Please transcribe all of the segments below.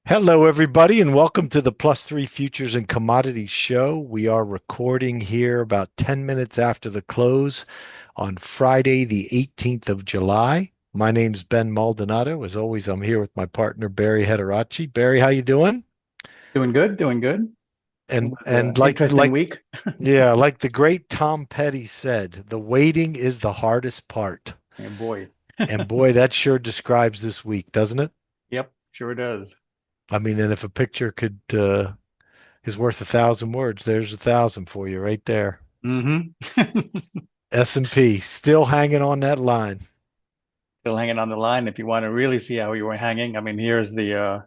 Hello, everybody, and welcome to the Plus Three Futures and Commodities Show. We are recording here about 10 minutes after the close on Friday, the 18th of July. My name's Ben Maldonado. As always, I'm here with my partner, Barry Hederachi. Barry, how you doing? Doing good, doing good. It And was and an like interesting like week. yeah, like the great Tom Petty said, the waiting is the hardest part. And boy, And boy, that sure describes this week, doesn't it? yep, sure does. I mean, and if a picture could is worth a thousand words, there's a thousand for you right there. hmm S&P still hanging on that line. Still hanging on the line. If you want to really see how you were hanging, I mean, here's the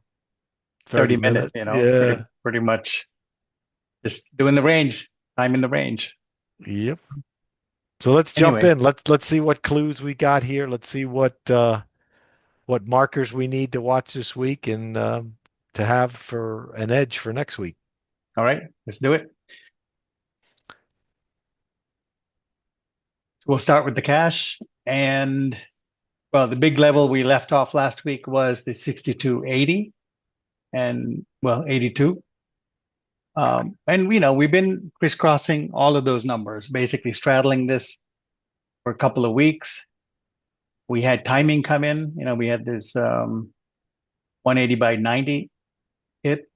30 30 minute, minute. Yeah. pretty much just doing the range, time in the range. Yep. So let's jump Anyway, in. Let's see what clues we got here. Let's see what markers we need to watch this week and to have for an edge for next week. all right, let's do it. So we'll start with the cash. And well, the big level we left off last week was the 62.80 and well, 82. And we've been crisscrossing all of those numbers, basically straddling this for a couple of weeks. We had timing come in. We had this 180 by 90 hit.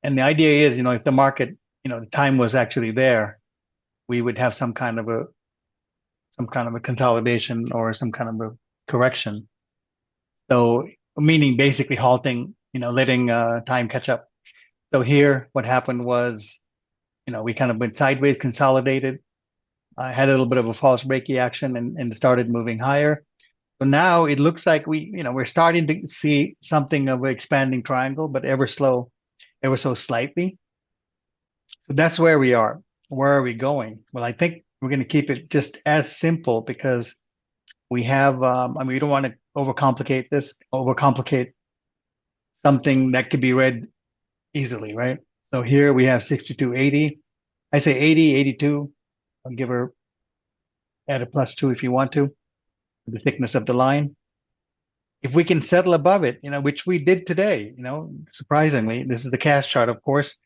And the idea is, if the market, the time was actually there, we would have some kind of a consolidation or some kind of a correction. So meaning basically halting, letting time catch up. So here, what happened was, we kind of went sideways, consolidated, had a little bit of a false breaky action and started moving higher. So now it looks like we're starting to see something of an expanding triangle, but ever so slightly. So that's where we are. Where are we going? Well, I think we're going to keep it just as simple because we have, I mean, we don't want to overcomplicate something that could be read easily, right? So here we have 62.80. I say 80, 82. I'll give her add a +2 if you want to, the thickness of the line. If we can settle above it, which we did today, surprisingly, this is the cash chart, of course.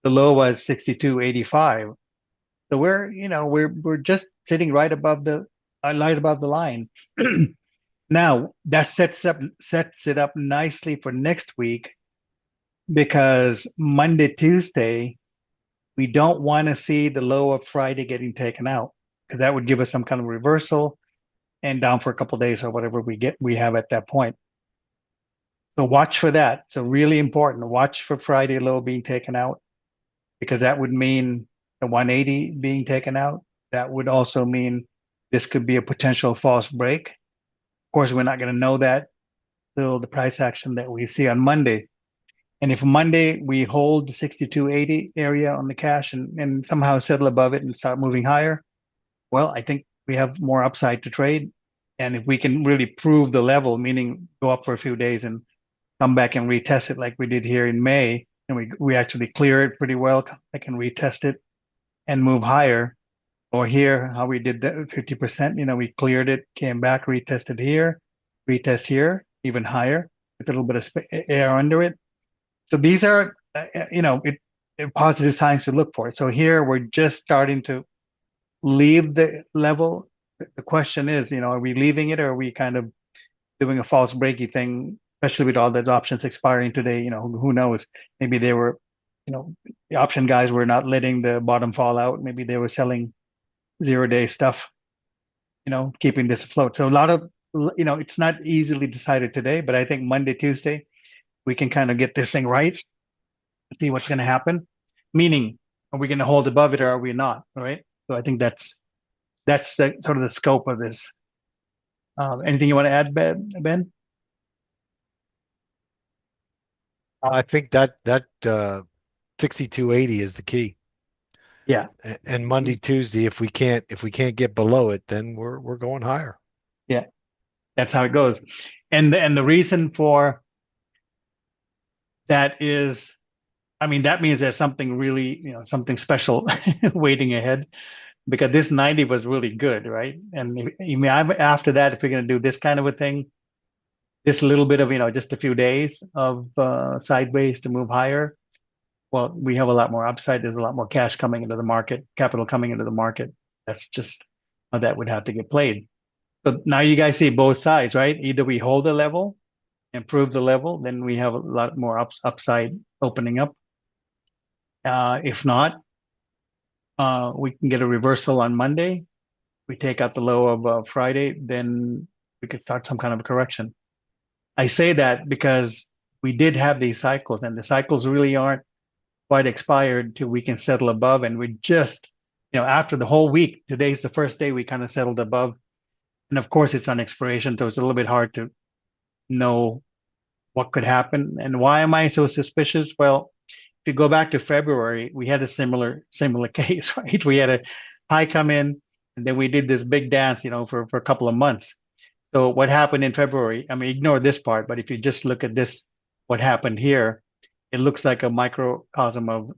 The low was 62.85. So we're just sitting right above the line. Now that sets it up nicely for next week because Monday, Tuesday, we don't want to see the low of Friday getting taken out because that would give us some kind of reversal and down for a couple of days or whatever we have at that point. So watch for that. So really important. Watch for Friday low being taken out because that would mean the 180 being taken out. That would also mean this could be a potential false break. Of course, we're not going to know that till the price action that we see on Monday. And if Monday we hold the 62.80 area on the cash and somehow settle above it and start moving higher, well, I think we have more upside to trade. And if we can really prove the level, meaning go up for a few days and come back and retest it like we did here in May, and we actually clear it pretty well, I can retest it and move higher. Or here, how we did that 50%, we cleared it, came back, retested here, retest here, even higher with a little bit of air under it. So these are, positive signs to look for. So here we're just starting to leave the level. The question is, are we leaving it or are we kind of doing a false breaky thing, especially with all the options expiring today? Who knows? Maybe they were, the option guys were not letting the bottom fall out. Maybe they were selling 0-day stuff, keeping this afloat. So a lot of, it's not easily decided today, but I think Monday, Tuesday, we can kind of get this thing right, see what's going to happen. Meaning, are we going to hold above it or are we not? Right. So I think that's the sort of the scope of this. Anything you want to add, Ben? I think that 6280 is the key. Yeah, And Monday, Tuesday, if we can't get below it, then we're going higher. yeah, that's how it goes. And the reason for that is, I mean, that means there's something really, something special waiting ahead because this 90 was really good, right? And after that, if we're going to do this kind of a thing, this little bit of, just a few days of sideways to move higher, well, we have a lot more upside. There's a lot more cash coming into the market, capital coming into the market. That's just how that would have to get played. So now you guys see both sides, right? Either we hold the level, improve the level, then we have a lot more upside opening up. If not, we can get a reversal on Monday. We take out the low of Friday, then we could start some kind of a correction. I say that because we did have these cycles, and the cycles really aren't quite expired till we can settle above. And we just, after the whole week, today's the first day we kind of settled above. And of course, it's on expiration, so it's a little bit hard to know what could happen. And why am I so suspicious? Well, if you go back to February, we had a similar case, right? We had a high come in, and then we did this big dance, for a couple of months. So what happened in February? I mean, ignore this part, but if you just look at this, what happened here, it looks like a microcosm of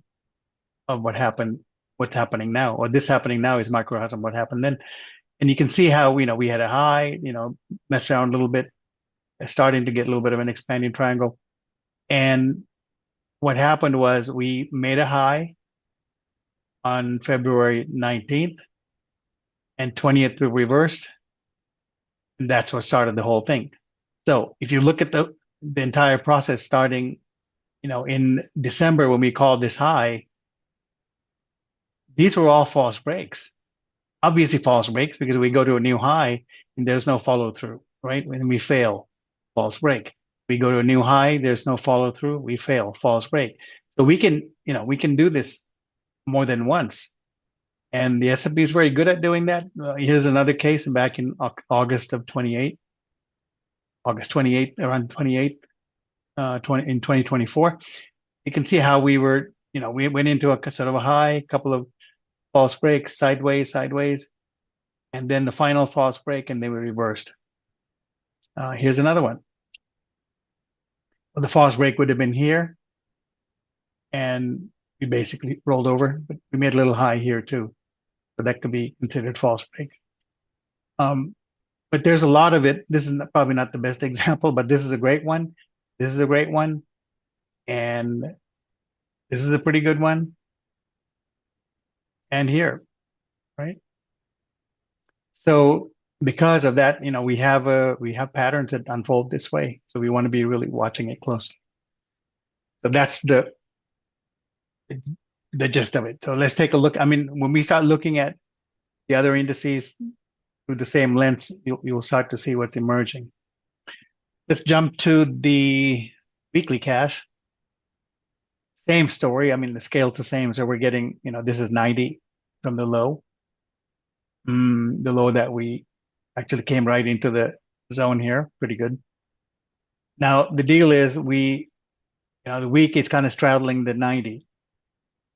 what's happening now, or this happening now is microcosm of what happened then. And you can see how, we had a high, messed around a little bit, starting to get a little bit of an expanding triangle. And what happened was we made a high on February 19th, and 20th we reversed. And that's what started the whole thing. So if you look at the entire process starting, in December when we called this high, these were all false breaks. Obviously false breaks because we go to a new high and there's no follow through, right? When we fail, false break. We go to a new high, there's no follow through, we fail, false break. So we can do this more than once. And the S&P is very good at doing that. Here's another case back in August 28th, around 28th, in 2024. You can see how we were, we went into a sort of a high, couple of false breaks, sideways, and then the final false break, and they were reversed. Here's another one. Well, the false break would have been here, and we basically rolled over, but we made a little high here too. So that could be considered false break. But there's a lot of it. This is probably not the best example, but this is a great one. This is a great one. And this is a pretty good one. And here, right? So because of that, we have patterns that unfold this way. So we want to be really watching it closely. So that's the gist of it. So let's take a look. I mean, when we start looking at the other indices through the same lens, you'll start to see what's emerging. Let's jump to the weekly cash. Same story. I mean, the scale's the same. So we're getting, this is 90 from the low. The low that we actually came right into the zone here. Pretty good. Now, the deal is the week is kind of straddling the 90.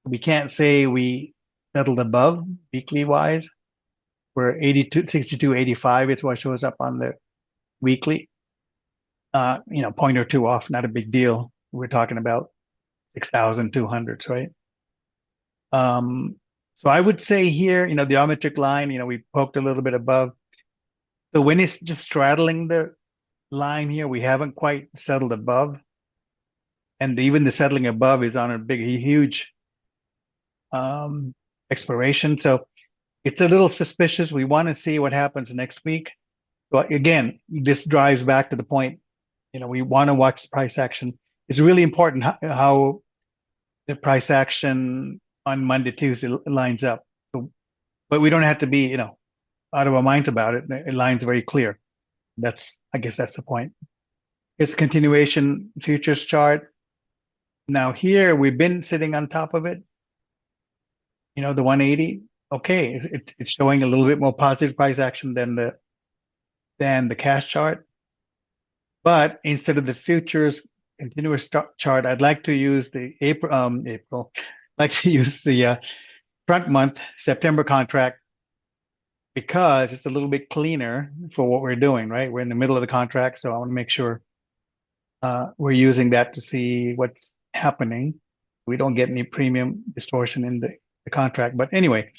We can't say we settled above weekly wise. We're 82, 62, 85 is what shows up on the weekly. Point or two off, not a big deal. We're talking about 6,200, right? So I would say here, the geometric line, we poked a little bit above. So when it's just straddling the line here, we haven't quite settled above. And even the settling above is on a huge expiration. So it's a little suspicious. We want to see what happens next week. So again, this drives back to the point, we want to watch the price action. It's really important how the price action on Monday, Tuesday lines up. So, but we don't have to be, out of our minds about it. It lines very clear. I guess that's the point. It's a continuation futures chart. Now here, we've been sitting on top of it. The 180. Okay, it's showing a little bit more positive price action than the cash chart. But instead of the futures continuous chart, I'd like to use the April. I'd like to use the front month September contract because it's a little bit cleaner for what we're doing, right? We're in the middle of the contract, so I want to make sure we're using that to see what's happening. We don't get any premium distortion in the contract. But anyway,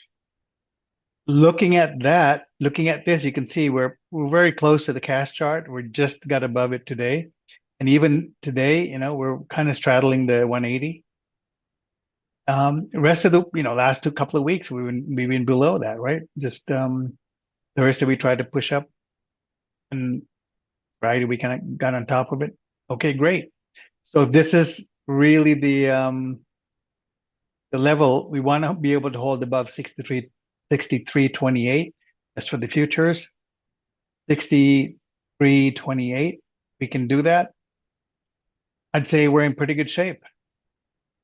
looking at this, you can see we're we're very close to the cash chart. We just got above it today. And even today, we're kind of straddling the 180. Rest of the, last couple of weeks, we've been below that, right? Just Thursday we tried to push up, and Friday we kind of got on top of it. Okay, great. So this is really the level we want to be able to hold above 63.28. That's for the futures. 63.28. We can do that. I'd say we're in pretty good shape.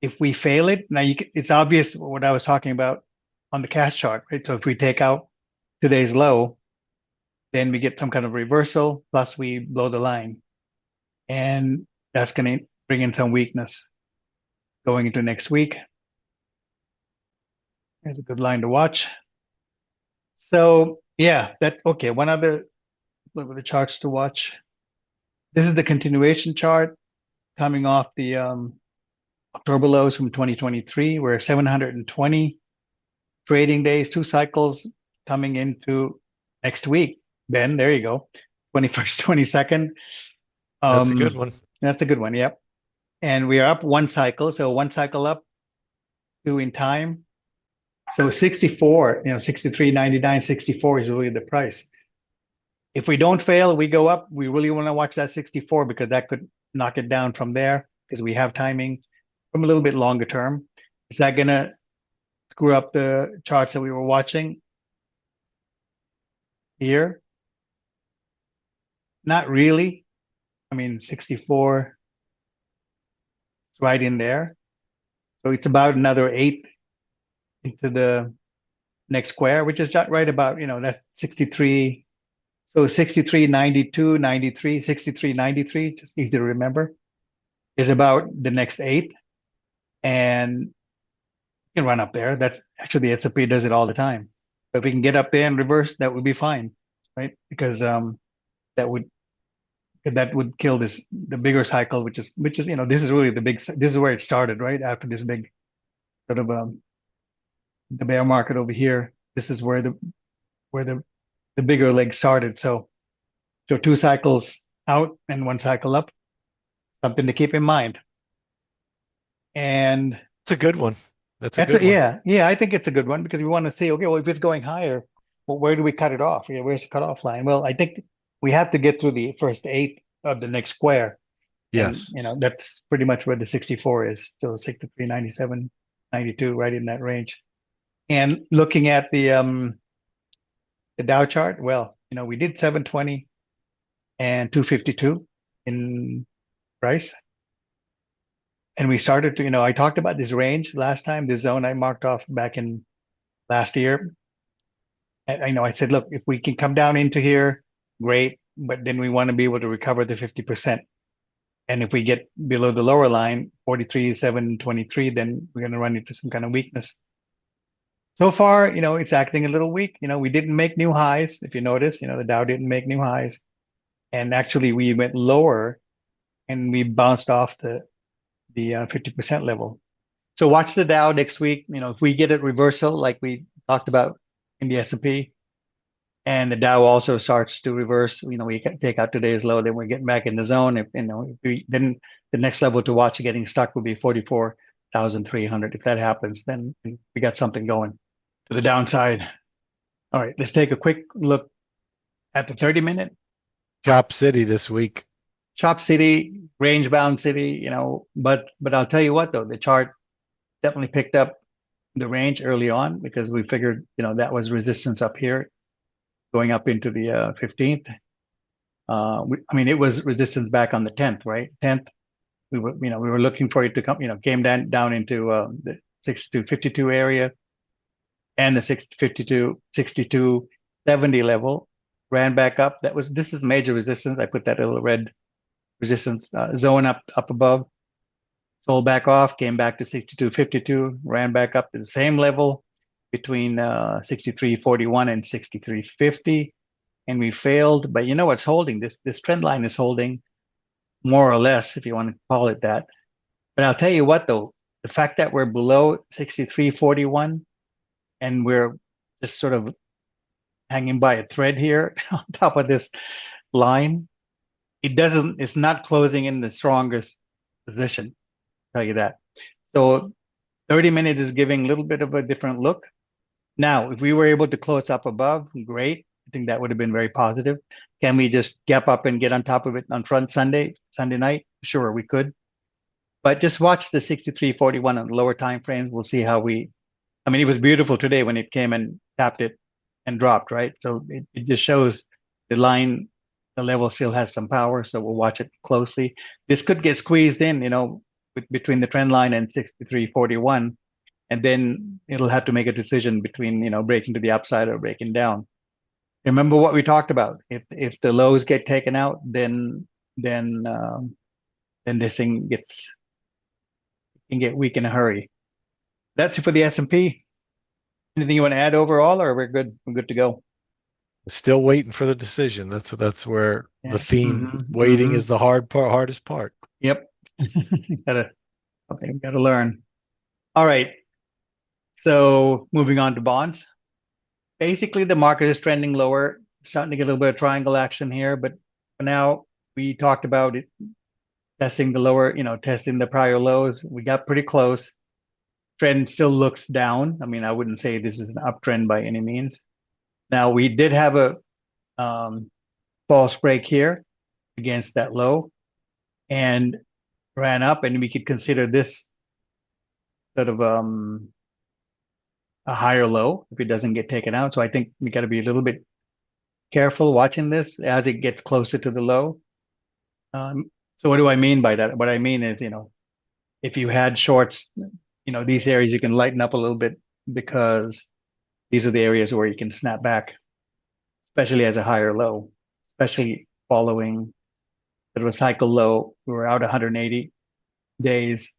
If we fail it, now it's obvious what I was talking about on the cash chart, right? So if we take out today's low, then we get some kind of reversal, plus we blow the line. And that's going to bring in some weakness going into next week. There's a good line to watch. So yeah, okay. One other look at the charts to watch. This is the continuation chart coming off the October lows from 2023. We're 720 trading days, 2 cycles coming into next week. Ben, there you go. 21st, 22nd. That's a good one. That's a good one. Yep. And we are up 1 cycle. So 1 cycle up, 2 in time. So 64, 63.99, 64 is really the price. If we don't fail, we go up. We really want to watch that 64 because that could knock it down from there because we have timing from a little bit longer term. Is that going to screw up the charts that we were watching here? Not really. I mean, 64 is right in there. So it's about another 8 into the next square, which is right about, that's 63. So 63, 92, 93, 63, 93, just easy to remember, is about the next 8. And you can run up there. That's actually the S&P does it all the time. But if we can get up there and reverse, that would be fine, right? Because that would kill the bigger cycle, which is this is really this is where it started, right? After this big sort of the bear market over here, this is where the bigger leg started. So 2 cycles out and 1 cycle up, something to keep in mind. And it's a good one. That's a good one. Yeah, I think it's a good one because we want to see, okay, well, if it's going higher, well, where do we cut it off? Where's the cutoff line? Well, I think we have to get through the first 8 of the next square. Yes. And, that's pretty much where the 64 is. So 63, 97, 92, right in that range. And looking at the Dow chart, well, we did 720 and 252 in price. And we started to, I talked about this range last time, this zone I marked off back in last year. And I said, look, if we can come down into here, great. But then we want to be able to recover the 50%. And if we get below the lower line, 43,723, then we're going to run into some kind of weakness. So far, it's acting a little weak. We didn't make new highs. If you notice, the Dow didn't make new highs. And actually we went lower and we bounced off the 50% level. So watch the Dow next week. If we get a reversal like we talked about in the S&P, and the Dow also starts to reverse, we take out today's low, then we're getting back in the zone. Then the next level to watch getting stuck would be 44,300. If that happens, then we got something going to the downside. All right, let's take a quick look at the 30-minute. Chop City this week. Chop City, range bound city, but I'll tell you what though, the chart definitely picked up the range early on because we figured, that was resistance up here going up into the 15th. It was resistance back on the 10th, right? 10th, we were looking for it to come, came down into the 62.52 area and the 62.70 level, ran back up. This is major resistance. I put that little red resistance zone up above, sold back off, came back to 62.52, ran back up to the same level between 63.41 and 63.50, and we failed. But what's holding this trend line is holding more or less, if you want to call it that. But I'll tell you what though, the fact that we're below 63.41 and we're just sort of hanging by a thread here on top of this line. It's not closing in the strongest position, I'll tell you that. So 30 minutes is giving a little bit of a different look. Now, if we were able to close up above, great. I think that would have been very positive. Can we just gap up and get on top of it on Sunday night? Sure, we could. But just watch the 63.41 on the lower time frames. We'll see how I mean, it was beautiful today when it came and tapped it and dropped, right? So it just shows the line, the level still has some power. So we'll watch it closely. This could get squeezed in, between the trend line and 63.41. And then it'll have to make a decision between, breaking to the upside or breaking down. Remember what we talked about. If the lows get taken out, then this thing can get weak in a hurry. That's it for the S&P. Anything you want to add overall, or we're good? We're good to go. Still waiting for the decision. That's where the Yeah. theme waiting is the hardest part. Yep. Gotta learn. All right. So moving on to bonds. Basically, the market is trending lower, starting to get a little bit of triangle action here. But for now, we talked about it testing the lower, testing the prior lows. We got pretty close. Trend still looks down. I mean, I wouldn't say this is an uptrend by any means. Now, we did have a false break here against that low and ran up, and we could consider this sort of a higher low if it doesn't get taken out. So I think we got to be a little bit careful watching this as it gets closer to the low. So what do I mean by that? What I mean is, if you had shorts, these areas you can lighten up a little bit because these are the areas where you can snap back, especially as a higher low, especially following sort of a cycle low. We were out 180 days.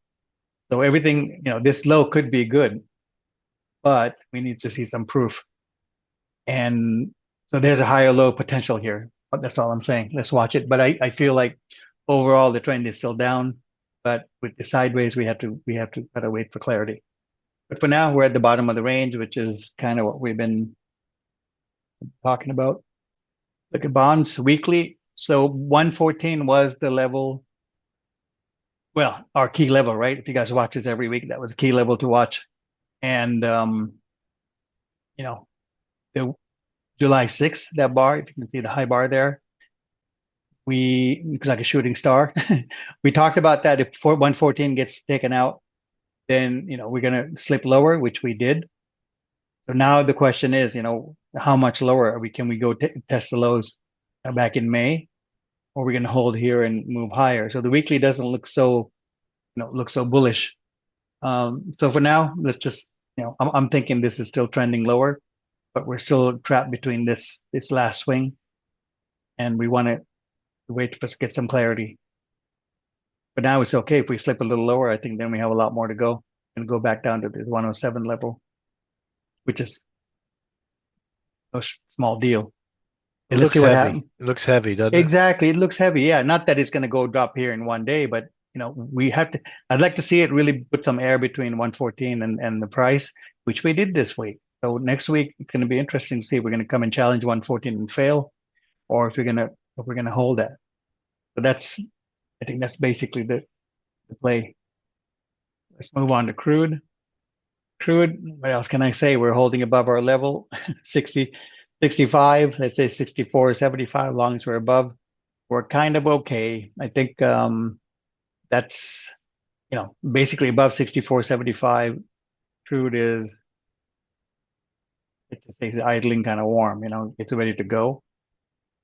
So everything, this low could be good, but we need to see some proof. And so there's a higher low potential here. That's all I'm saying. Let's watch it. But I feel like overall the trend is still down, but with the sideways, we have to kind of wait for clarity. But for now, we're at the bottom of the range, which is kind of what we've been talking about. Look at bonds weekly. So 114 was the level. Well, our key level, right? If you guys watch this every week, that was a key level to watch. And the July 6th, that bar, if you can see the high bar there, it's like a shooting star. We talked about that. If 114 gets taken out, then we're gonna slip lower, which we did. So now the question is, how much lower are we? Can we go test the lows back in May, or are we gonna hold here and move higher? So the weekly doesn't look so, bullish. So for now, let's just, I'm thinking this is still trending lower, but we're still trapped between this last swing, and we want to wait to get some clarity. But now it's okay if we slip a little lower. I think then we have a lot more to go and go back down to the 107 level, which is no small deal. It Let's looks see what heavy. happens. It looks heavy, doesn't it? Exactly. It looks heavy. Yeah. Not that it's going to go drop here in one day, but we have to, I'd like to see it really put some air between 114 and the price, which we did this week. So next week, it's going to be interesting to see if we're going to come and challenge 114 and fail, or if we're going to hold that. So I think that's basically the play. Let's move on to crude. Crude, what else can I say? We're holding above our level, 60, 65, let's say 64, 75, as long as we're above, we're kind of okay. I think that's, basically above 64, 75, crude is, it's idling kind of warm, it's ready to go.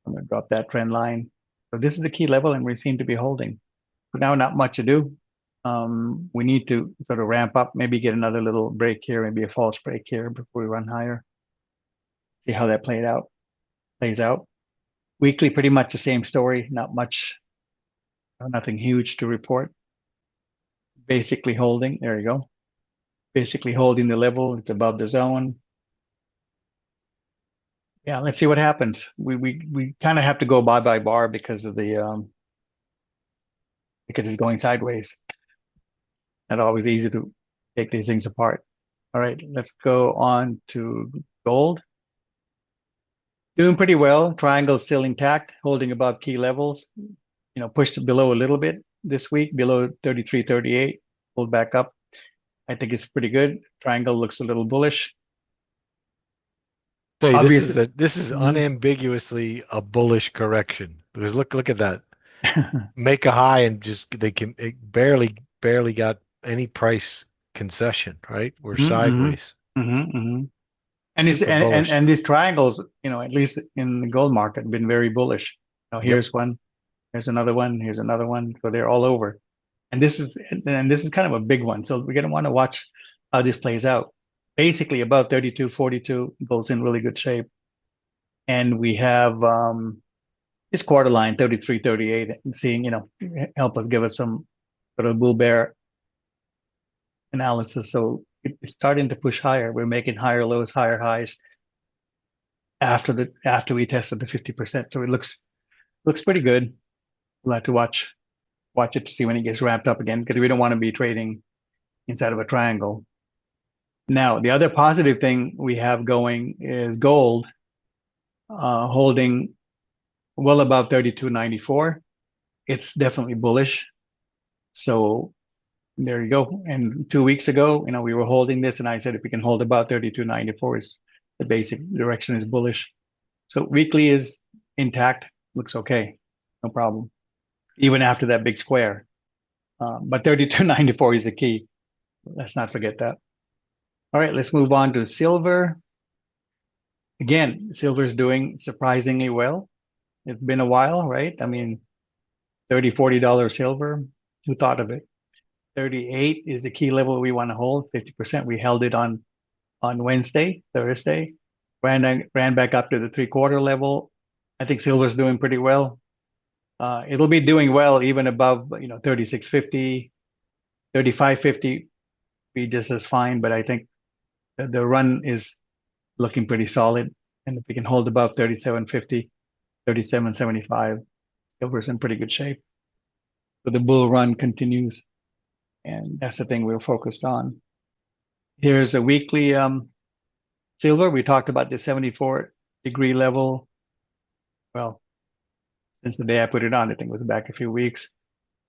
I'm going to drop that trend line. So this is the key level, and we seem to be holding. But now, not much to do. We need to sort of ramp up, maybe get another little break here, maybe a false break here before we run higher. See how that plays out. Weekly, pretty much the same story. Not much, nothing huge to report. Basically holding. There you go. Basically holding the level. It's above the zone. Yeah, let's see what happens. We kind of have to go bar by bar because of the because it's going sideways. Not always easy to take these things apart. All right, let's go on to gold. Doing pretty well. Triangle still intact, holding above key levels. Pushed below a little bit this week, below 33.38, pulled back up. I think it's pretty good. Triangle looks a little bullish. Say Obviously, this is mhm. unambiguously a bullish correction because look at that. Make a high and just they can it barely got any price concession, right? We're Mhm, sideways. mhm, mhm. And it's Super bullish. and these triangles, at least in the gold market, have been very bullish. Yep. Here's one, here's another one, here's another one. So they're all over. And this is kind of a big one. So we're gonna want to watch how this plays out. Basically, above 32.42, gold's in really good shape. And we have this quarter line 33.38, and seeing, help us give us some sort of bull bear analysis. So it's starting to push higher. We're making higher lows, higher highs after we tested the 50%. So it looks pretty good. We'll have to watch it to see when it gets wrapped up again, because we don't want to be trading inside of a triangle. Now, the other positive thing we have going is gold holding well above 32.94. It's definitely bullish. So there you go. And 2 weeks ago, we were holding this, and I said if we can hold about 32.94, is the basic direction is bullish. So weekly is intact, looks okay, no problem, even after that big square. But 32.94 is the key. Let's not forget that. All right, let's move on to silver. Again, silver is doing surprisingly well. It's been a while, right? I mean, $30, $40 silver. Who thought of it? 38 is the key level we want to hold, 50%. We held it on Wednesday, Thursday, ran back up to the three-quarter level. I think silver's doing pretty well. It'll be doing well even above, 36.50, 35.50, be just as fine. But I think the run is looking pretty solid. And if we can hold above 37.50, 37.75, silver's in pretty good shape. So the bull run continues, and that's the thing we're focused on. Here's a weekly silver. We talked about the 74-degree level. Well, since the day I put it on, I think it was back a few weeks.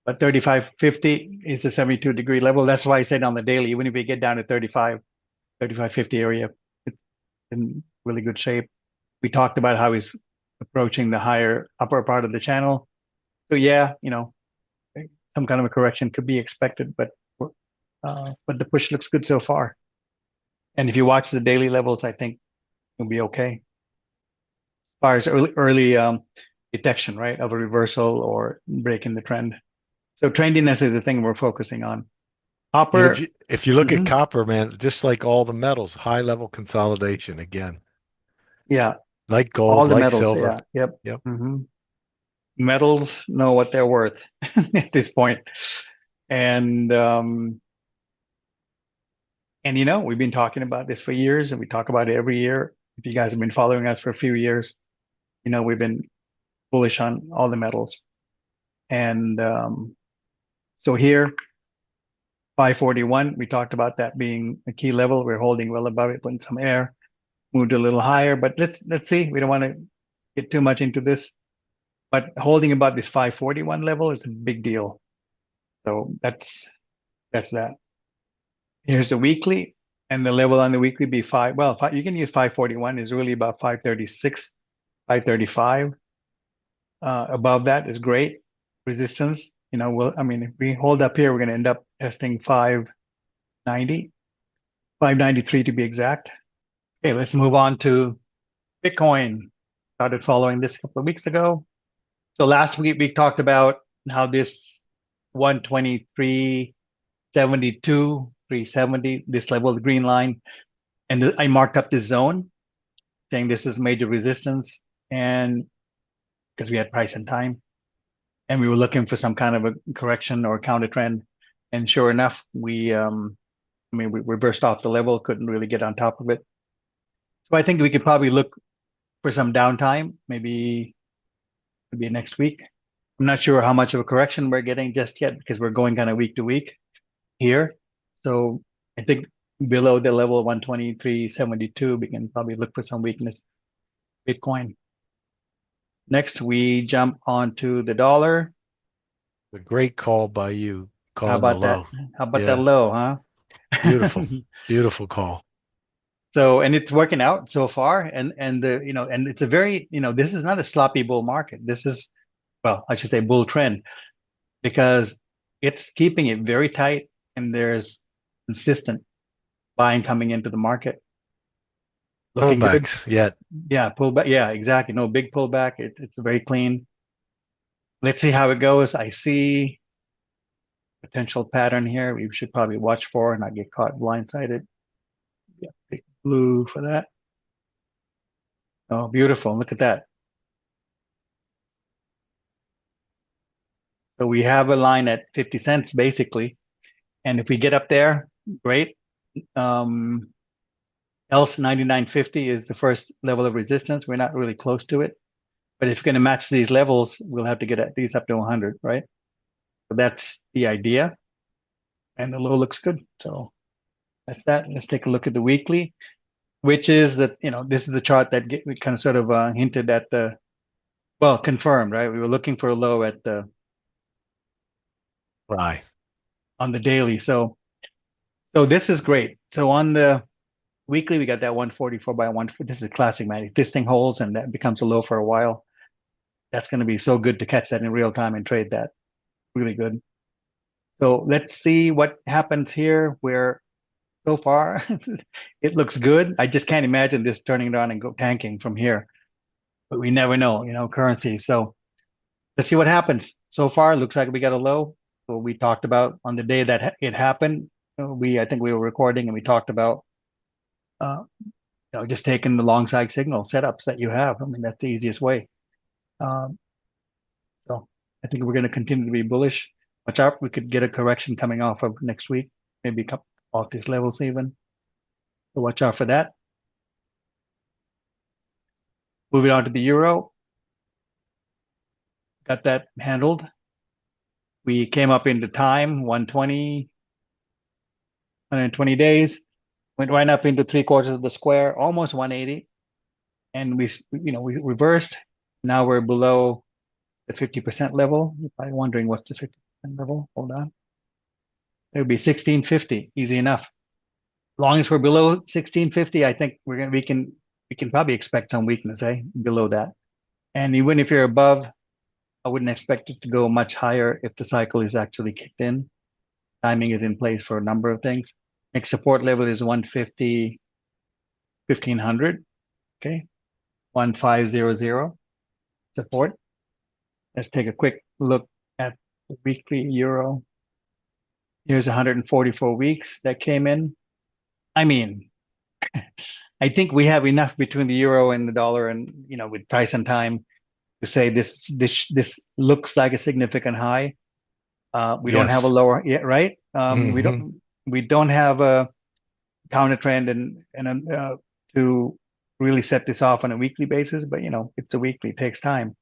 But 35.50 is the 72-degree level. That's why I said on the daily, even if we get down to 35.50 area, it's in really good shape. We talked about how he's approaching the higher upper part of the channel. So yeah, some kind of a correction could be expected, but the push looks good so far. And if you watch the daily levels, I think you'll be okay. As far as early detection, right, of a reversal or breaking the trend. So trendiness is the thing we're focusing on. And Copper, if you look at mhm, copper, man, just like all the metals, high level consolidation again, yeah, like all gold, the like metals, silver. yeah, yep. Yep. hmm Metals know what they're worth at this point. And we've been talking about this for years, and we talk about it every year. If you guys have been following us for a few years, we've been bullish on all the metals. And so here, 541, we talked about that being a key level. We're holding well above it, putting some air, moved a little higher, but let's see. We don't want to get too much into this, but holding above this 541 level is a big deal. So that's that. Here's the weekly, and the level on the weekly be you can use 541 is really about 536, 535. Above that is great resistance. If we hold up here, we're going to end up testing 590, 593 to be exact. Okay, let's move on to Bitcoin. Started following this a couple of weeks ago. So last week we talked about how this 123.72, 370, this level, the green line, and I marked up this zone saying this is major resistance, and because we had price and time, and we were looking for some kind of a correction or counter trend, and sure enough, we reversed off the level, couldn't really get on top of it. So I think we could probably look for some downtime, maybe next week. I'm not sure how much of a correction we're getting just yet, because we're going kind of week to week here. So I think below the level 123.72, we can probably look for some weakness. Bitcoin. Next, we jump onto the dollar. A great call by you, How calling the about that? low. How about that Yeah, low, huh? beautiful, beautiful call. So, and it's working out so far. And the, and it's a very, this is not a sloppy bull market. This is, well, I should say bull trend because it's keeping it very tight and there's consistent buying coming into the market. Looking good. Pullbacks yet. Yeah, pullback. Yeah, exactly. No big pullback. It's very clean. Let's see how it goes. I see potential pattern here. We should probably watch for and not get caught blindsided. Yeah, pick blue for that. Oh, beautiful. Look at that. So we have a line at 50 cents basically. And if we get up there, great. Um, else 99.50 is the first level of resistance. We're not really close to it. But if you're going to match these levels, we'll have to get at these up to 100, right? So that's the idea. And the low looks good. So that's that. Let's take a look at the weekly, which is that, this is the chart that we kind of sort of hinted at well, confirmed, right? We were looking for a low at Right. on the daily. So this is great. So on the weekly, we got that 144 by 1. This is a classic, man. If this thing holds and that becomes a low for a while, that's going to be so good to catch that in real time and trade that. Really good. So let's see what happens here where so far it looks good. I just can't imagine this turning around and go tanking from here, but we never know, currency. So let's see what happens. So far, it looks like we got a low. So we talked about on the day that it happened. I think we were recording and we talked about, uh, just taking the long side signal setups that you have. I mean, that's the easiest way. Um, so I think we're going to continue to be bullish. Watch out, we could get a correction coming off of next week, maybe come off these levels even. So watch out for that. Moving on to the euro, got that handled. We came up into time, 120, 120 days, went right up into 3/4 of the square, almost 180. And we reversed. Now we're below the 50% level. You're probably wondering what's the 50% level. Hold on. It would be 1650, easy enough. As long as we're below 1650, I think we can probably expect some weakness, below that. And even if you're above, I wouldn't expect it to go much higher if the cycle is actually kicked in. Timing is in place for a number of things. Next support level is 150, 1500. Okay. 1500 support. Let's take a quick look at the weekly euro. Here's 144 weeks that came in. I mean, I think we have enough between the euro and the dollar and, with price and time to say this looks like a significant high. We don't have a Yes. lower yet, right? Hmm. We don't have a counter trend and to really set this off on a weekly basis, but it's a weekly, it takes time.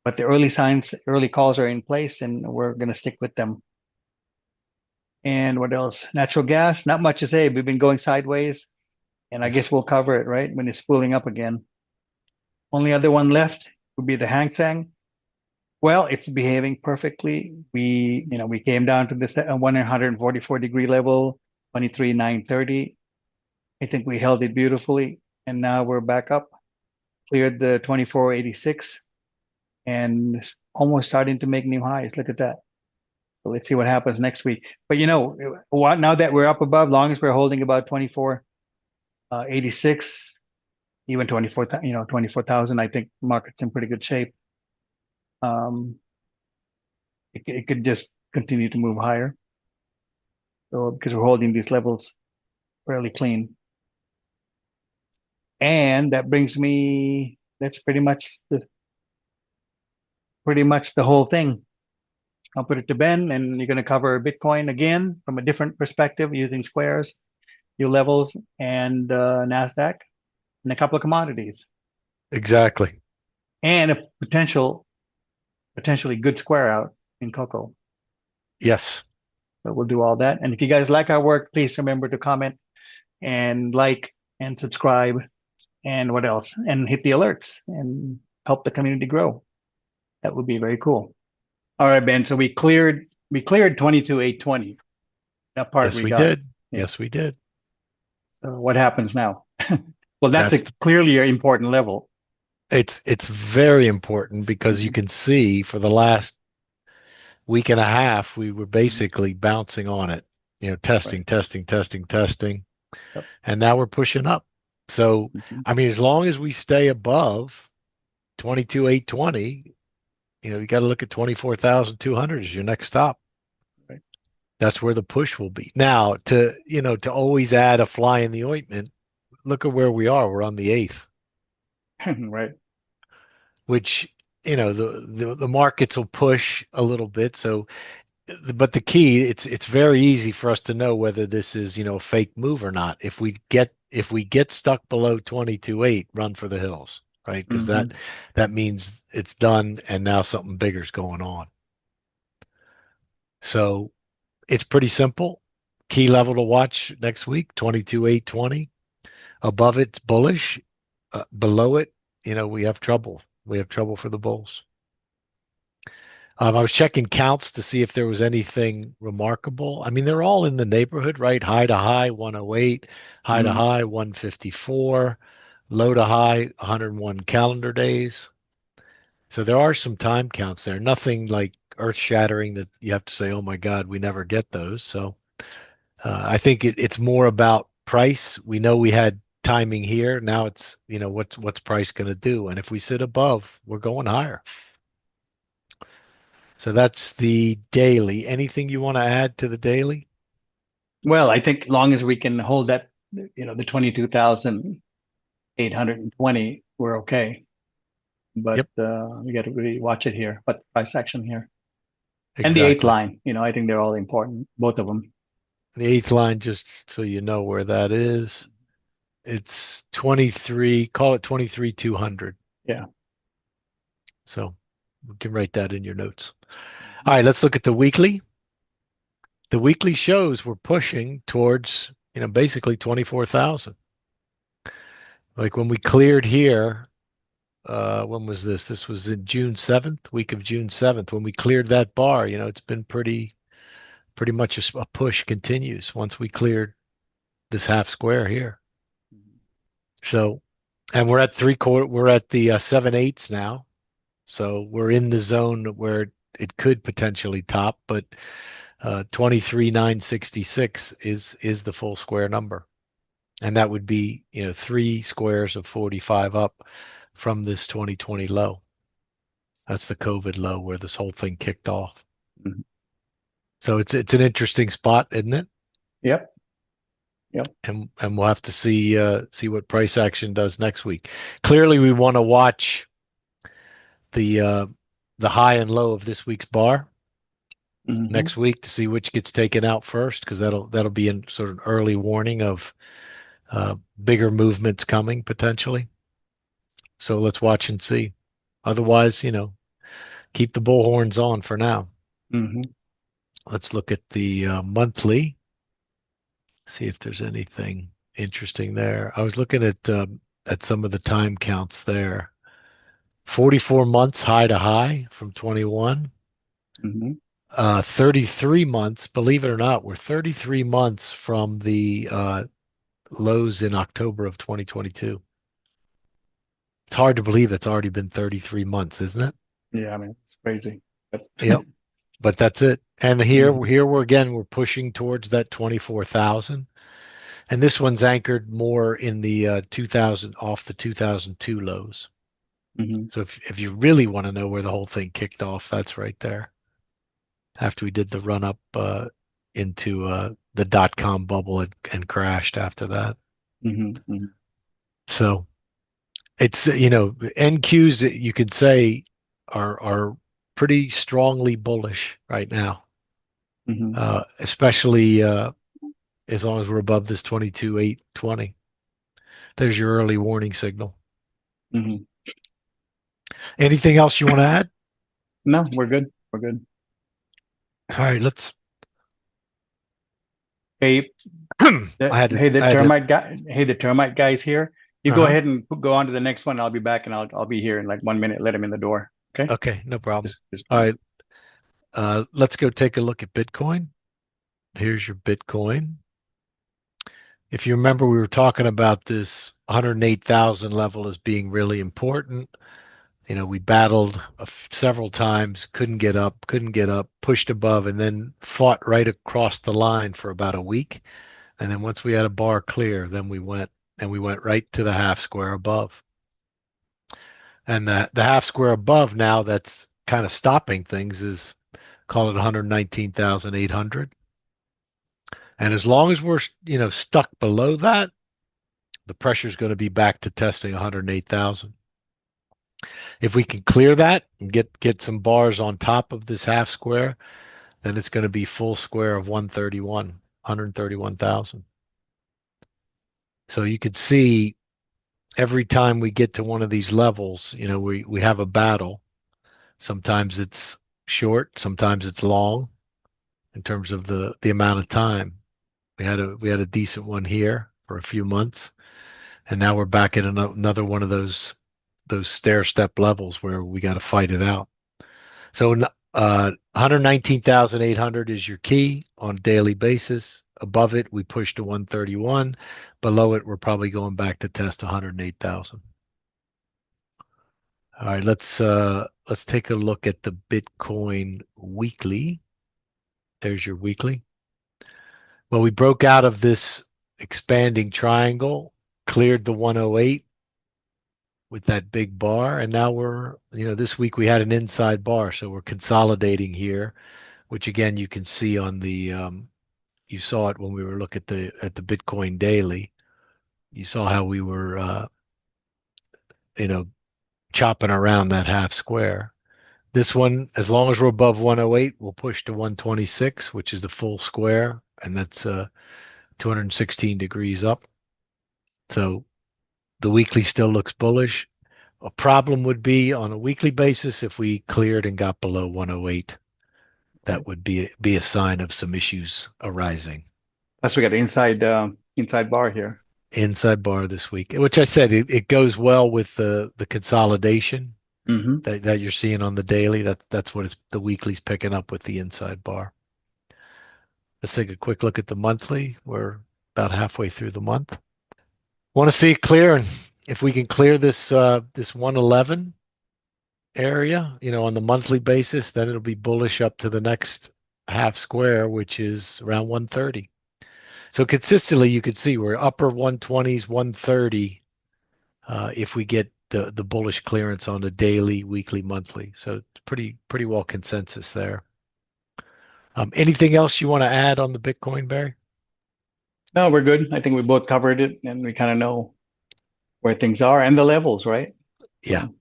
But the early signs, early calls are in place, and we're going to stick with them. And what else? Natural gas, not much to say. We've been going sideways, and I guess we'll cover it, right, when it's spooling up again. Only other one left would be the Hang Seng. Well, it's behaving perfectly. We came down to this 144-degree level, 23,930. I think we held it beautifully, and now we're back up, cleared the 2486, and almost starting to make new highs. Look at that. So let's see what happens next week. But now that we're up above, long as we're holding about 2486, even 24,000, I think the market's in pretty good shape. It could just continue to move higher. So because we're holding these levels fairly clean. And that brings me, that's pretty much the whole thing. I'll put it to Ben, and you're going to cover Bitcoin again from a different perspective using squares, your levels, and NASDAQ, and a couple of commodities, Exactly. and a potentially good square out in cocoa. Yes. So we'll do all that. And if you guys like our work, please remember to comment and like and subscribe. And what else? And hit the alerts and help the community grow. That would be very cool. All right, Ben. So we cleared 22,820. That part Yes, we we got. did. Yeah. Yes, we did. So what happens now? Well, that's That's a clearly an important level. it's very important because you Mhm, can see for the last week and a half we were mhm. basically bouncing on it, Right. testing, testing, testing, testing, Yep. and now we're pushing up. So, Mhm. I mean, as long as we stay above 22,820, you got to look at 24,200 as your next stop. Right. That's where the push will be. Now, to always add a fly in the ointment, look at where we are. We're on the eighth, Right. which, the markets will push a little bit. So, but the key, it's very easy for us to know whether this is, a fake move or not. If we get stuck below 22.8, run for the hills, right? Because that Hmm. that means it's done and now something bigger's going on. So it's pretty simple. Key level to watch next week, 22,820. Above it's bullish. Below it, we have trouble. We have trouble for the bulls. I was checking counts to see if there was anything remarkable. I mean, they're all in the neighborhood, right? High to high, 108, high to Hmm. high, 154, low to high, 101 calendar days. So there are some time counts there. Nothing like earth shattering that you have to say, oh my God, we never get those. So I think it's more about price. We know we had timing here. Now it's, what's price going to do? And if we sit above, we're going higher. So that's the daily. Anything you want to add to the daily? Well, I think long as we can hold that, the 22,820, we're okay. But Yep, we got to really watch it here. But price action here. And the eighth exactly. line, I think they're all important, both of them. The eighth line, just so you know where that is, it's 23, call it 23, 200. Yeah. So you can write that in your notes. Mhm. All right, let's look at the weekly. The weekly shows we're pushing towards, basically 24,000. Like when we cleared here, when was this? This was in June 7th, week of June 7th. When we cleared that bar, it's been pretty much a push continues once we cleared this half square here. So, and we're at the 7/8 now. So we're in the zone where it could potentially top, but 23,966 is the full square number. And that would be, three squares of 45 up from this 2020 low. That's the COVID low where this whole thing kicked off. Mhm. So it's an interesting spot, isn't it? Yep. Yep. And we'll have to see what price action does next week. Clearly, we want to watch the uh, the high and low of this week's bar Hmm. next week to see which gets taken out first, because that'll be in sort of an early warning of bigger movements coming potentially. So let's watch and see. Otherwise, keep the bullhorns on for now. Hmm. Let's look at the monthly, see if there's anything interesting there. I was looking at some of the time counts there. 44 months high to high from 21. Hmm. 33 months, believe it or not, we're 33 months from the lows in October of 2022. It's hard to believe it's already been 33 months, isn't it? Yeah, I mean, it's crazy. But Yep. But that's it. And here, Mhm. here we're again, we're pushing towards that 24,000. And this one's anchored more in the 2000 off the 2002 lows. Hmm. So if you really want to know where the whole thing kicked off, that's right there. After we did the run up into the .com bubble and crashed after that. Hmm. Hmm. So it's the NQs that you could say are pretty strongly bullish right now, Hmm. especially as long as we're above this 22,820. There's your early warning signal. Hmm. Anything else you want to add? No, we're good. We're good. All right, let's. Hey, I had to. hey, the I had to. termite guy. Hey, the termite guy's here. You go Uh-huh. ahead and go on to the next one. I'll be back and I'll be here in like 1 minute. Let him in the door. Okay. Okay, no problem. Just All one. right, let's go take a look at Bitcoin. Here's your Bitcoin. If you remember, we were talking about this 108,000 level as being really important. We battled several times, couldn't get up, pushed above, and then fought right across the line for about a week. And then once we had a bar clear, then we went right to the half square above. And the half square above now that's kind of stopping things is call it 119,800. And as long as we're, stuck below that, the pressure is going to be back to testing 108,000. If we can clear that and get some bars on top of this half square, then it's going to be full square of 131,000. So you could see every time we get to one of these levels, we have a battle. Sometimes it's short, sometimes it's long in terms of the amount of time. We had a decent one here for a few months, and now we're back at another one of those stair step levels where we got to fight it out. So 119,800 is your key on a daily basis. Above it, we push to 131. Below it, we're probably going back to test 108,000. All right, let's take a look at the Bitcoin weekly. There's your weekly. Well, we broke out of this expanding triangle, cleared the 108 with that big bar, and now this week we had an inside bar, so we're consolidating here, which again you can see on you saw it when we were looking at the Bitcoin daily. You saw how we were you know chopping around that half square. This one, as long as we're above 108, we'll push to 126, which is the full square, and that's 216 degrees up. So the weekly still looks bullish. A problem would be on a weekly basis if we cleared and got below 108. Okay. That would be a sign of some issues arising. Plus we got the inside bar here. Inside bar this week, which I said it goes well with the consolidation Hmm. that you're seeing on the daily. That's what the weekly's picking up with the inside bar. Let's take a quick look at the monthly. We're about halfway through the month. Want to see it clear, and if we can clear this 111 area, on the monthly basis, then it'll be bullish up to the next half square, which is around 130. So consistently, you could see we're upper 120s, 130 if we get the bullish clearance on the daily, weekly, monthly. So it's pretty well consensus there. Anything else you want to add on the Bitcoin, Barry? No, we're good. I think we both covered it and we kind of know where things are and the levels, right? Yeah, So,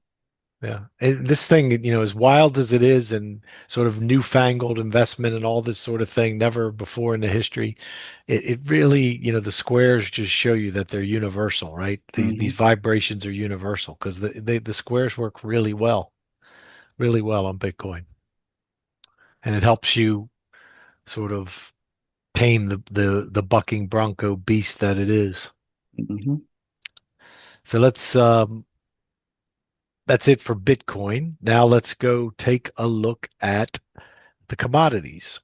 yeah. And this thing, as wild as it is and sort of newfangled investment and all this sort of thing, never before in the history, it really, the squares just show you that they're universal, right? These hmm. vibrations are universal because the squares work really well on Bitcoin. And it helps you sort of tame the bucking bronco beast that it is. Hmm. So that's it for Bitcoin. Now let's go take a look at the commodities.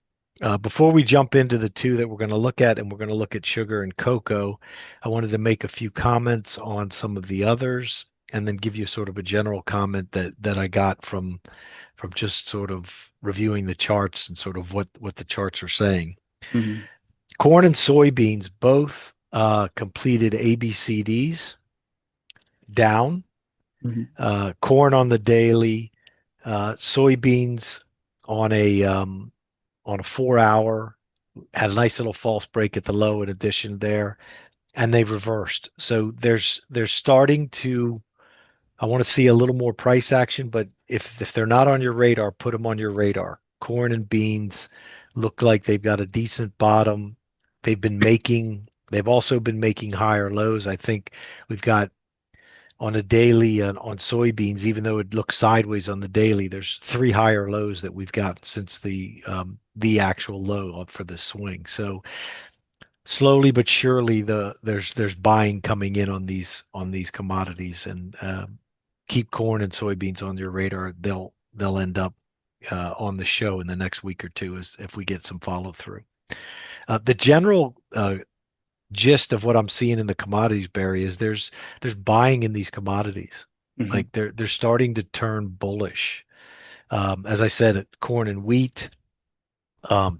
Before we jump into the two that we're going to look at, and we're going to look at sugar and cocoa, I wanted to make a few comments on some of the others, and then give you sort of a general comment that I got from just sort of reviewing the charts and sort of what the charts are saying. Hmm. Corn and soybeans both completed ABCDs down. Hmm. Corn on the daily, soybeans on a 4 hour had a nice little false break at the low in addition there, and they've reversed. So there's starting to. I want to see a little more price action, but if they're not on your radar, put them on your radar. Corn and beans look like they've got a decent bottom. They've also been making higher lows. I think we've got on a daily on soybeans, even though it looks sideways on the daily, there's three higher lows that we've got since the actual low for the swing. So slowly but surely there's buying coming in on these commodities, and keep corn and soybeans on your radar. They'll end up on the show in the next week or two, as if we get some follow through. The general gist of what I'm seeing in the commodities, Barry, is there's buying in these commodities. Hmm. Like they're starting to turn bullish. As I said, corn and wheat.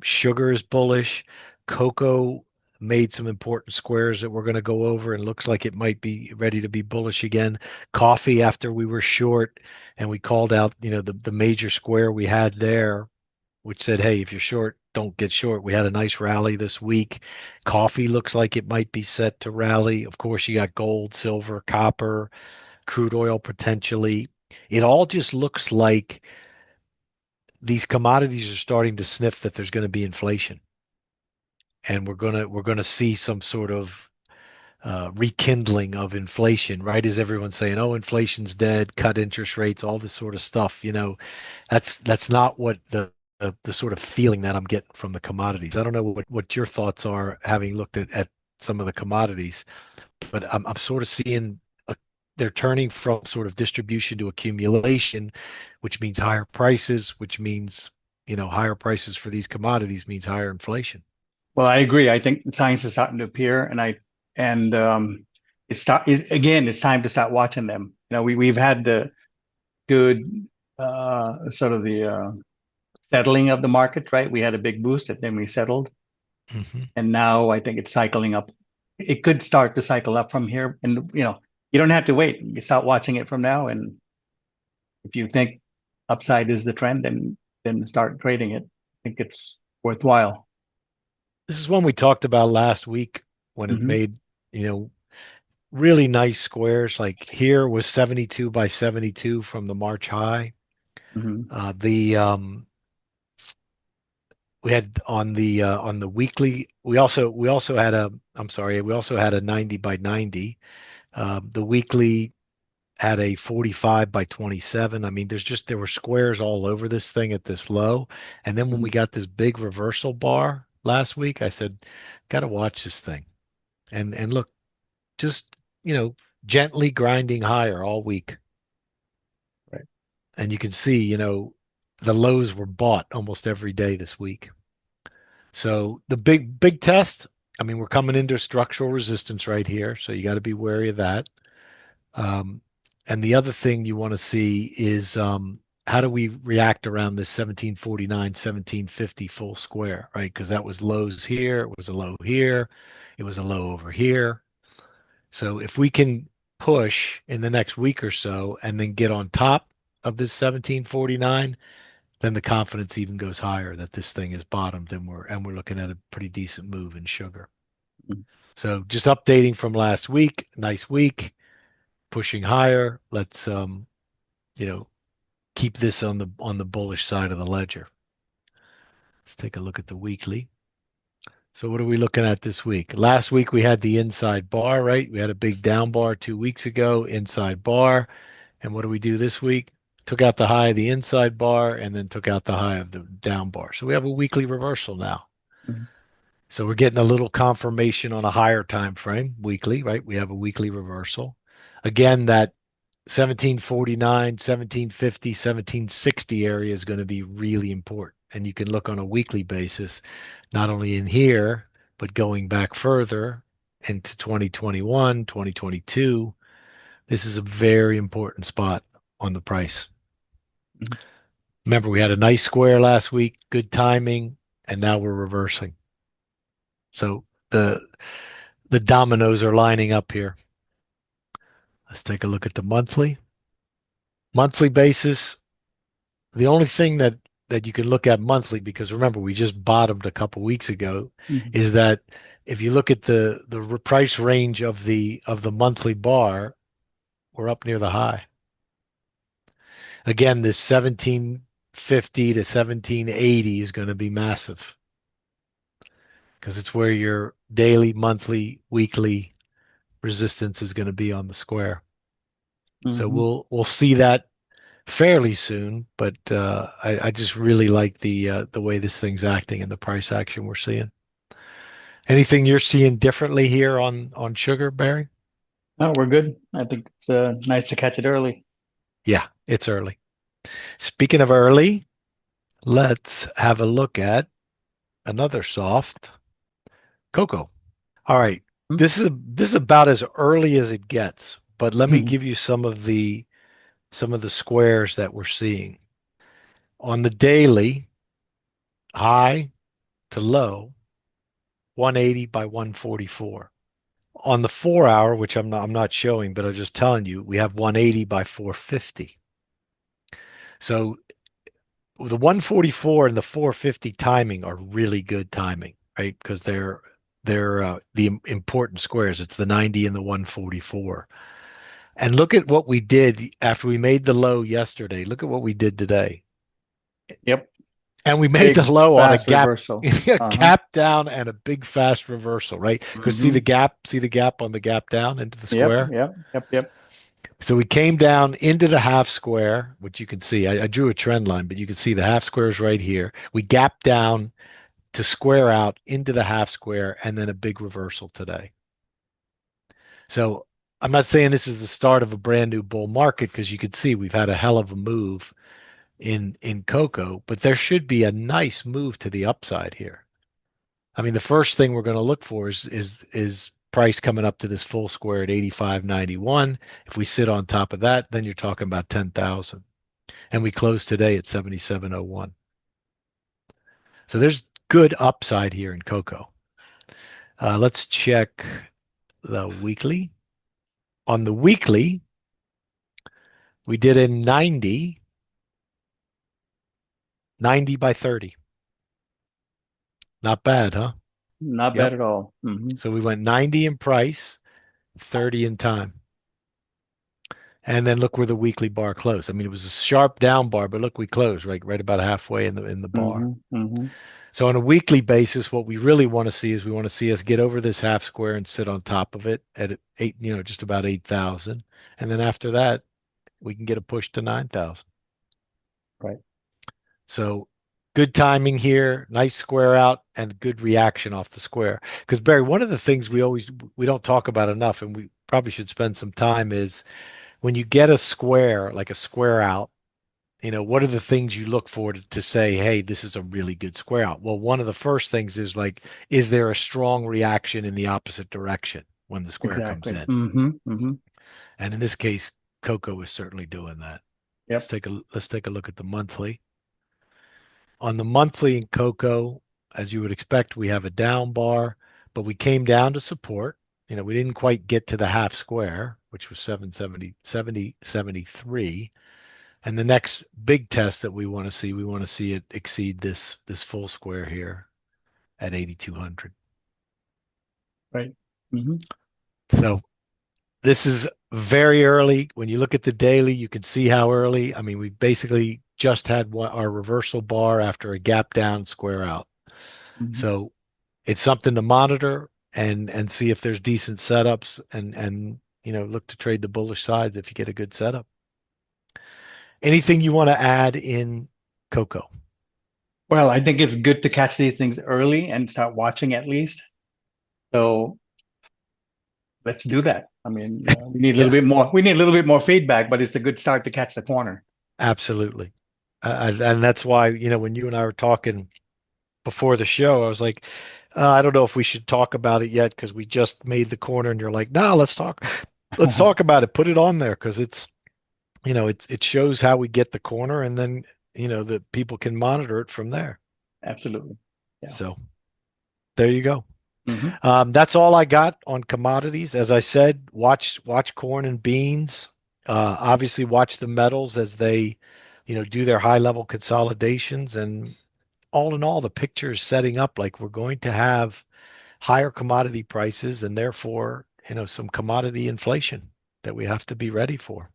Sugar is bullish. Cocoa made some important squares that we're going to go over and looks like it might be ready to be bullish again. Coffee, after we were short and we called out, the major square we had there, which said, hey, if you're short, don't get short. We had a nice rally this week. Coffee looks like it might be set to rally. Of course, you got gold, silver, copper, crude oil potentially. It all just looks like these commodities are starting to sniff that there's going to be inflation, and we're gonna see some sort of rekindling of inflation, right? As everyone's saying, oh, inflation's dead, cut interest rates, all this sort of stuff. That's not what the sort of feeling that I'm getting from the commodities. I don't know what your thoughts are, having looked at some of the commodities, but I'm sort of seeing they're turning from sort of distribution to accumulation, which means higher prices, which means, higher prices for these commodities means higher inflation. Well, I agree. I think science is starting to appear, and again, it's time to start watching them. We've had the good sort of the settling of the market, right? We had a big boost, and then we settled, Hmm. and now I think it's cycling up. It could start to cycle up from here, and you don't have to wait. You start watching it from now, and if you think upside is the trend, then start trading it. I think it's worthwhile. This is one we talked about last week when it Hmm. made, you know, really nice squares. Like here was 72 by 72 from the March high. Hmm. The We had on the weekly, we also had a, I'm sorry, we also had a 90 by 90. The weekly had a 45 by 27. I mean, there were squares all over this thing at this low. And then when we Hmm. got this big reversal bar last week, I said, gotta watch this thing. And look, just, gently grinding higher all week. Right. And you can see, the lows were bought almost every day this week. So the big test, I mean, we're coming into structural resistance right here, so you got to be wary of that. Um, and the other thing you want to see is, how do we react around this 1749, 1750 full square, right? Because that was lows here, it was a low here, it was a low over here. So if we can push in the next week or so and then get on top of this 1749, then the confidence even goes higher that this thing is bottomed, and we're looking at a pretty decent move in sugar. So just updating from last week, nice week, pushing higher. Let's you know, keep this on the bullish side of the ledger. Let's take a look at the weekly. So what are we looking at this week? Last week we had the inside bar, right? We had a big down bar 2 weeks ago, inside bar. And what do we do this week? Took out the high of the inside bar and then took out the high of the down bar. So we have a weekly reversal now. Hmm. So we're getting a little confirmation on a higher time frame, weekly, right? We have a weekly reversal. Again, that 1749, 1750, 1760 area is going to be really important. And you can look on a weekly basis, not only in here, but going back further into 2021, 2022. This is a very important spot on the price. Hmm. Remember, we had a nice square last week, good timing, and now we're reversing. So the dominoes are lining up here. Let's take a look at the monthly basis. The only thing that you can look at monthly, because remember we just bottomed a couple weeks ago, Hmm. is that if you look at the price range of the monthly bar, we're up near the high. Again, this 1750 to 1780 is going to be massive because it's where your daily, monthly, weekly resistance is going to be on the square. So Hmm. we'll see that fairly soon, but I just really like the way this thing's acting and the price action we're seeing. Anything you're seeing differently here on sugar, Barry? No, we're good. I think it's nice to catch it early. Yeah, it's early. Speaking of early, let's have a look at another soft cocoa. All right. This is about as early as it gets, but let me Hmm. give you some of the squares that we're seeing. On the daily, high to low, 180 by 144. On the 4 hour, which I'm not showing, but I'm just telling you, we have 180 by 450. So the 144 and the 450 timing are really good timing, right? Because they're the important squares. It's the 90 and the 144. And look at what we did after we made the low yesterday. Look at what we did today. Yep. And we made the Big low on a fast gap, reversal. a Uh-huh. gap down and a big fast reversal, right? Because Hmm. see the gap on the gap down into the Yep. square. Yep. Yep. Yep. So we came down into the half square, which you can see. I drew a trend line, but you can see the half square is right here. We gapped down to square out into the half square and then a big reversal today. So I'm not saying this is the start of a brand new bull market because you could see we've had a hell of a move in cocoa, but there should be a nice move to the upside here. I mean, the first thing we're going to look for is price coming up to this full square at 85.91. If we sit on top of that, then you're talking about 10,000. And we closed today at 77.01. So there's good upside here in cocoa. Let's check the weekly. On the weekly, we did a 90 by 30. Not bad, huh? Not bad Yep. at all. Hmm. So we went 90 in price, 30 in time. And then look where the weekly bar closed. I mean, it was a sharp down bar, but look, we closed right about halfway in the bar. Hmm. Hmm. So on a weekly basis, what we really want to see is we want to see us get over this half square and sit on top of it at eight, just about 8,000. And then after that, we can get a push to 9,000. Right. So good timing here, nice square out, and good reaction off the square. Because Barry, one of the things we don't talk about enough, and we probably should spend some time is when you get a square, like a square out, what are the things you look for to say, hey, this is a really good square out? Well, one of the first things is like, is there a strong reaction in the opposite direction when the square comes Exactly. in? Hmm. Hmm. And in this case, cocoa is certainly doing that. Let's Yep. take a let's take a look at the monthly. On the monthly in cocoa, as you would expect, we have a down bar, but we came down to support. We didn't quite get to the half square, which was 770, 73. And the next big test that we want to see it exceed this full square here at 8,200. Right. Hmm. So this is very early. When you look at the daily, you can see how early. I mean, we basically just had our reversal bar after a gap down square out. Hmm. So it's something to monitor and see if there's decent setups and look to trade the bullish sides if you get a good setup. Anything you want to add in cocoa? Well, I think it's good to catch these things early and start watching at least. So let's do that. I mean, we need a little Yeah, bit more. We need a little bit more feedback, but it's a good start to catch the corner. absolutely. And that's why, when you and I were talking before the show, I was like, I don't know if we should talk about it yet because we just made the corner. And you're like, no, let's talk about it. Put it on there because it shows how we get the corner, and then that people can monitor it from there. Absolutely. Yeah. So there you go. Hmm. That's all I got on commodities. As I said, watch corn and beans. Obviously, watch the metals as they, do their high level consolidations. And all in all, the picture is setting up like we're going to have higher commodity prices and therefore, some commodity inflation that we have to be ready for.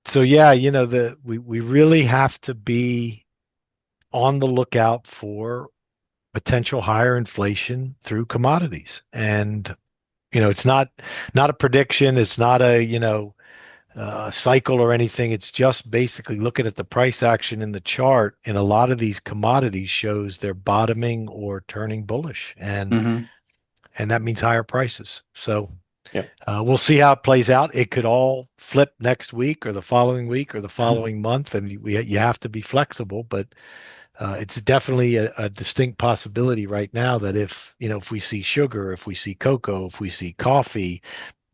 So yeah, we really have to be on the lookout for potential higher inflation through commodities. And it's not a prediction. It's not a cycle or anything. It's just basically looking at the price action in the chart, and a lot of these commodities shows they're bottoming or turning bullish, Hmm. and that means higher prices. So Yep. we'll see how it plays out. It could all flip next week or the following month, and you have to be flexible. But it's definitely a distinct possibility right now that if we see sugar, if we see cocoa, if we see coffee,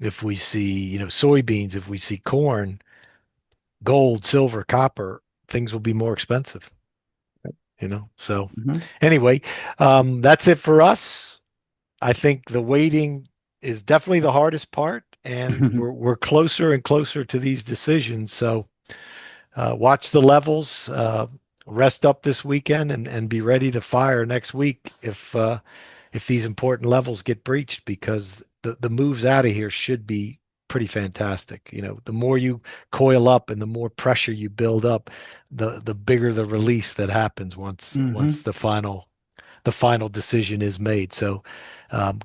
if we see soybeans, if we see corn, gold, silver, copper, things will be more expensive. So Hmm. anyway, that's it for us. I think the waiting is definitely the hardest part, and we're closer and closer to these decisions. So watch the levels, rest up this weekend, and be ready to fire next week if these important levels get breached, because the moves out of here should be pretty fantastic. The more you coil up and the more pressure you build up, the bigger the release that happens once Hmm. the final decision is made. So,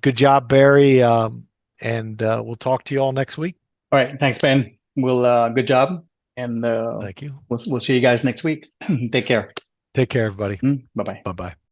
good job, Barry, and we'll talk to you all next week. All right. Thanks, Ben. Good job. And Thank you. we'll see you guys next week. Take care. Take care, everybody. Bye bye. Bye bye.